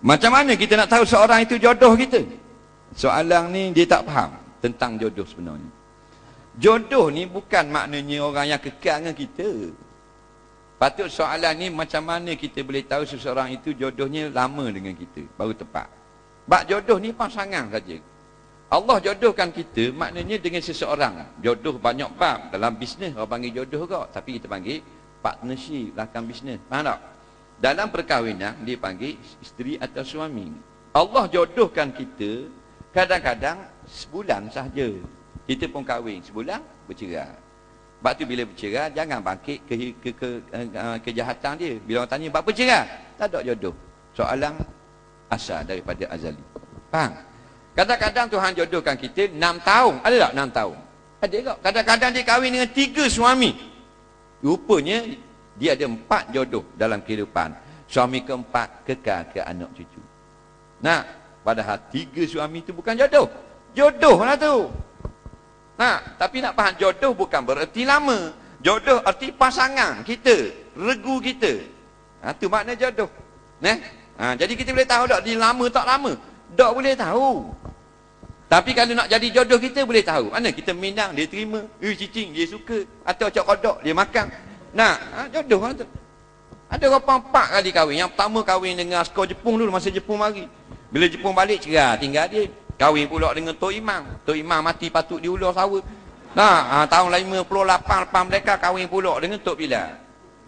Macam mana kita nak tahu seorang itu jodoh kita? Soalan ni dia tak faham tentang jodoh sebenarnya. Jodoh ni bukan maknanya orang yang kekal dengan kita. Patut soalan ni macam mana kita boleh tahu seseorang itu jodohnya lama dengan kita, baru tepat. Bab jodoh ni pasangan saja. Allah jodohkan kita maknanya dengan seseorang. Jodoh banyak bab. Dalam bisnes orang panggil jodoh kok, tapi kita panggil partnership dalam bisnes. Faham tak? Dalam perkahwinan dia panggil isteri atau suami. Allah jodohkan kita kadang-kadang sebulan sahaja. Kita pun kahwin sebulan bercerai. Sebab tu bila bercerai jangan bangkit kejahatan dia. Bila orang tanya apa cerai? Tak ada jodoh. Soalan asal daripada azali. Faham? Kadang-kadang Tuhan jodohkan kita 6 tahun. Ada tak 6 tahun? Ada tak? Kadang-kadang dia kahwin dengan 3 suami. Rupanya dia ada 4 jodoh dalam kehidupan. Suami keempat kekal ke anak cucu. Nah, padahal 3 suami itu bukan jodoh. Jodoh lah tu. Nah, tapi nak faham jodoh bukan bererti lama. Jodoh arti pasangan kita, regu kita. Tu makna jodoh. Jadi kita boleh tahu tak dia lama tak lama? Tak boleh tahu. Tapi kalau nak jadi jodoh kita boleh tahu. Mana kita minang dia terima, cicing dia suka, atau cak kodok dia makan. Nah, jodoh lah tu. Ada orang 4 kali kahwin. Yang pertama kahwin dengan askar Jepun dulu masa Jepun mari. Bila Jepun balik cerai, tinggal dia. Kahwin pula dengan Tok Imam. Tok Imam mati patut diular sawa. Nah, tahun 58 lepas mereka kahwin pula dengan Tok Bilal.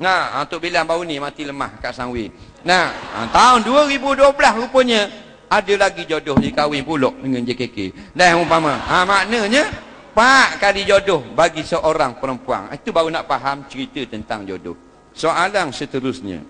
Nah, Tok Bilal baru ni mati lemah kat Sangwe. Nah, tahun 2012 rupanya ada lagi jodoh dia kahwin pula dengan JKK. Dan umpama, maknanya 4 kali jodoh bagi seorang perempuan. Itu baru nak faham cerita tentang jodoh. Soalan seterusnya.